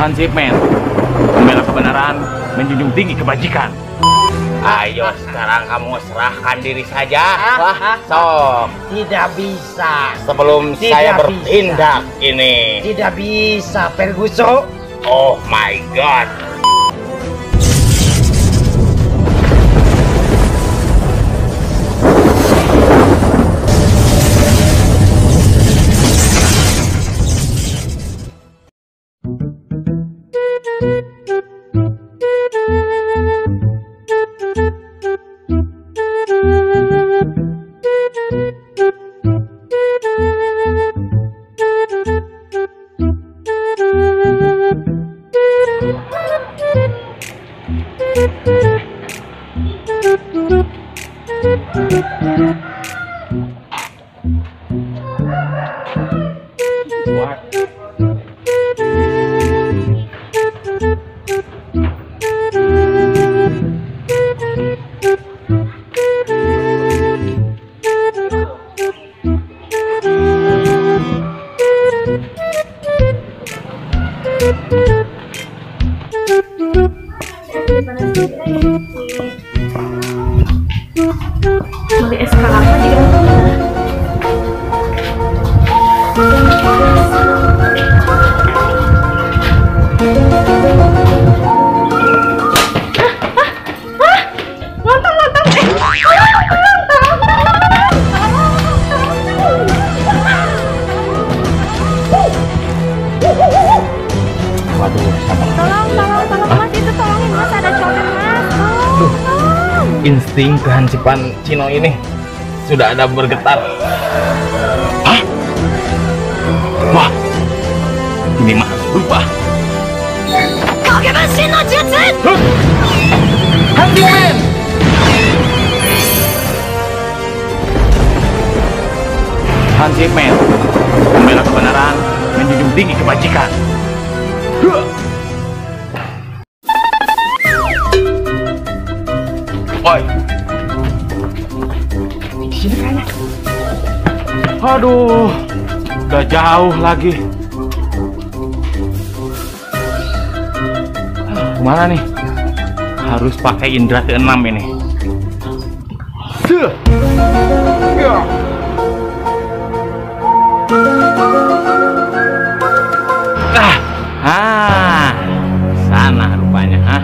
Hansipman, membela kebenaran, menjunjung tinggi kebajikan. Ayo sekarang kamu serahkan diri saja. Sok. Tidak bisa. Sebelum saya bertindak ini. Tidak bisa, Ferguson. Oh my God. Beli es kelapa juga. Waduh, sama. Tolong mas, itu tolongin mas, ada copet mas. Tolong. Insting kehansipan Cino ini sudah ada bergetar. Hah? Wah, ini mah harus berubah. Kageban Shin no Jutsu. Hansipman! Hansipman, membela kebenaran, menjunjung tinggi kebajikan. Oi. Di sini kayaknya. Aduh, udah jauh lagi. Kemana nih? Harus pakai indera keenam ini. Sana rupanya, ah.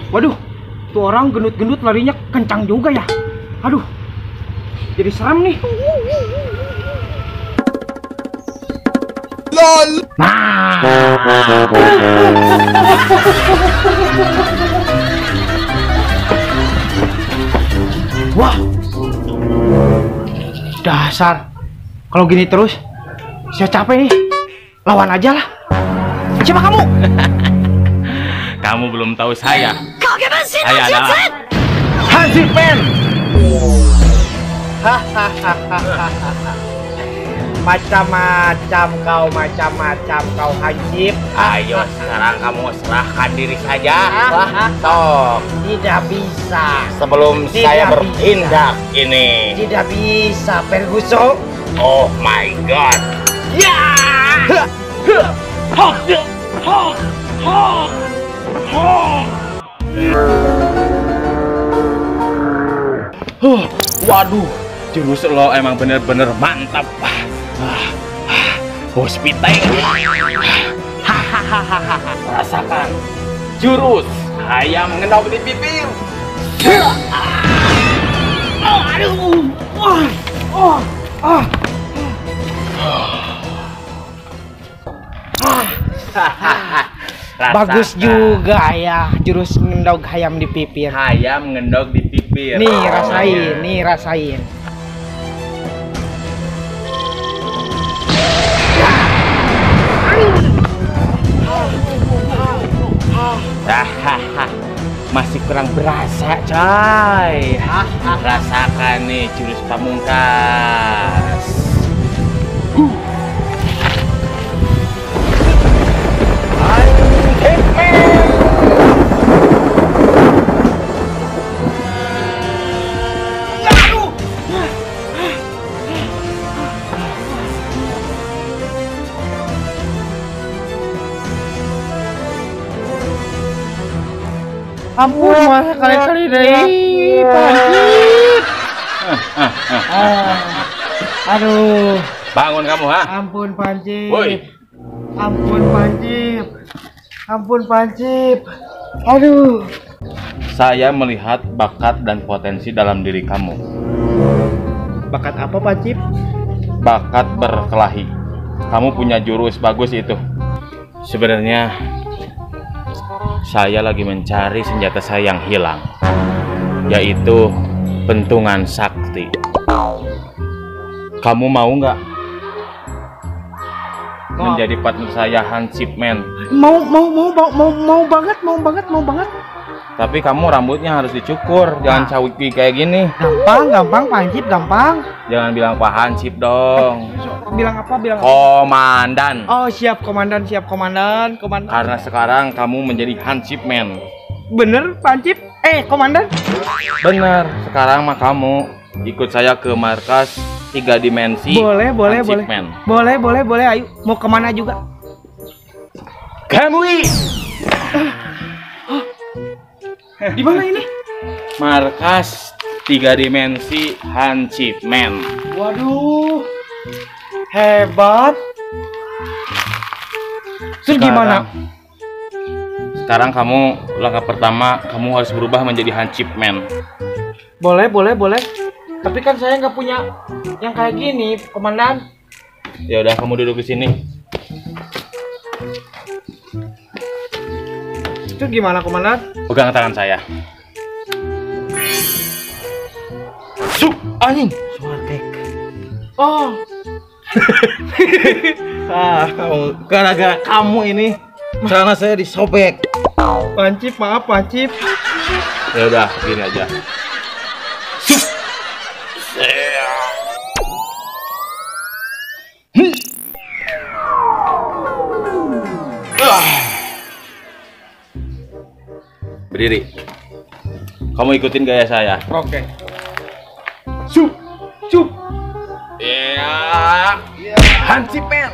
Waduh, tuh orang gendut-gendut larinya kencang juga ya. Aduh, jadi serem nih. LOL. Nah. Wah, dasar. Kalau gini terus, saya capek nih. Lawan aja lah. Siapa kamu? Kamu belum tahu saya. Kageban Shin no Saya adalah Jutsu. Hansipman. Macam-macam kau Hansip. Ayo sekarang kamu serahkan diri saja. Sok. Tidak bisa. Sebelum Tidak saya bisa. bertindak ini. Tidak bisa, Ferguson. Oh my God. Ya. Waduh, jurus lo emang bener-bener mantap. Bos Piteng. Rasakan jurus ayam ngendok di bibir. Bagus juga ya jurus ngendog ayam di pipir. Ayam ngendog di bibir. Nih rasain, nih rasain. Masih kurang berasa, coy. Rasakan nih jurus pamungkas. Ampun, masa kali-kali deh, Pancip. Aduh. Bangun kamu, ha? Ampun, Pancip. Woi. Ampun, Pancip. Ampun, Pancip. Aduh. Saya melihat bakat dan potensi dalam diri kamu. Bakat apa, Pancip? Bakat berkelahi. Kamu punya jurus bagus itu. Sebenarnya saya lagi mencari senjata saya yang hilang, yaitu pentungan sakti. Kamu mau nggak menjadi partner saya, Hansipman? Mau banget. Tapi kamu rambutnya harus dicukur, jangan cawiki kayak gini. Gampang, Pancip, gampang. Jangan bilang Pak Hansip dong. Bilang apa? Komandan. Oh, siap, komandan. Karena sekarang kamu menjadi Hansipman. Bener, Pancip? Komandan? Bener. Sekarang mah kamu ikut saya ke markas 3 dimensi. Boleh. Hansipman. Boleh. Ayo, mau kemana juga? Kamu Di mana ini? markas 3 dimensi Hansipman. Waduh, hebat. Terus gimana? Sekarang kamu langkah pertama, kamu harus berubah menjadi Hansipman. Boleh. Tapi kan saya nggak punya yang kayak gini, komandan. Ya udah, kamu duduk di sini. Itu gimana, komandan? Pegang tangan saya. Anjing. Suartek. Oh. Gara-gara kamu ini celana saya disobek. Pancip, maaf, Pancip. Ya udah, gini aja. Berdiri. Kamu ikutin gaya saya. Oke. Sup. Ya. Hansipman.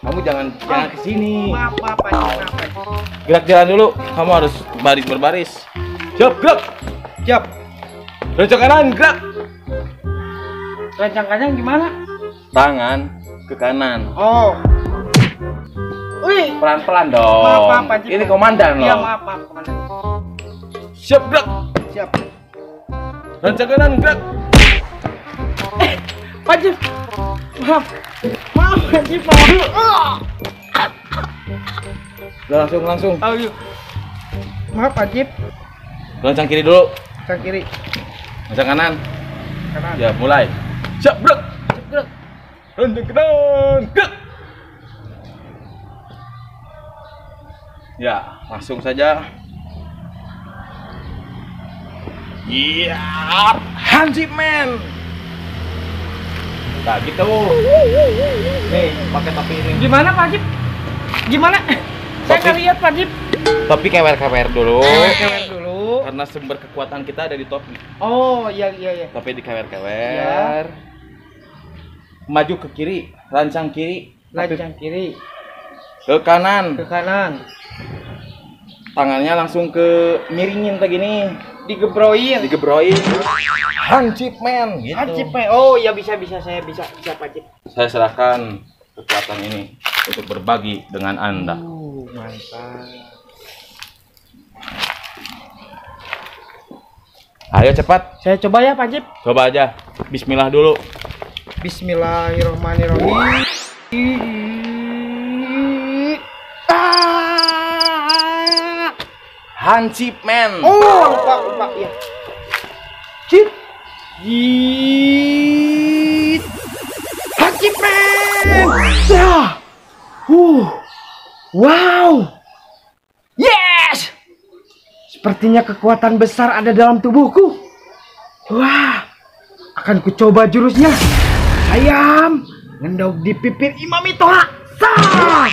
Kamu jangan kesini. Maaf, Pancip. Gerak jalan dulu. Kamu harus berbaris. Siap, gerak. Siap. Rencang kanan, gerak. Rancangkannya gimana? Tangan ke kanan. Oh. Wih. Pelan-pelan dong. Maaf, Pancip. Ini komandan loh. Iya, maaf, komandan. Siap, gerak. Siap. Rencang kanan, gerak. Pancip. Maaf, Pancip, maaf. Udah, langsung. Ayo. Maaf, Pancip. Rencang kiri dulu. Ke kiri. Rencang kanan. Kanan. Ya, mulai. Siap, gerak. Gerak. Rencang kanan, gerak. Ya, langsung saja. Iya, Hansipman. Nah, gitu. Nih, pakai topi ini. Gimana, Pancip? Gimana? Saya nggak lihat, Pancip. Topi kewer-kewer dulu. Kewer dulu. Karena sumber kekuatan kita ada di topi. Oh, iya. Topi dikewer-kewer. Maju ke kiri, rancang kiri. Lancang kiri, Ke kanan. ke kanan. Tangannya langsung ke miringin kayak gini. Digebroin. Hansipman gitu. Pancip. Oh, ya bisa saya bisa Pancip. Saya serahkan kekuatan ini untuk berbagi dengan Anda. Mantap. Ayo cepat, Saya coba ya, Pancip. coba aja. Bismillah dulu. Bismillahirrahmanirrahim. Hansipman. Oh, lupa ya. Cip. Yit. Hansipman. Ya. Wow. Yes. Sepertinya kekuatan besar ada dalam tubuhku. Wah. Akan kucoba jurusnya. Ayam ngendog di pipir Imam Itoha. Sah.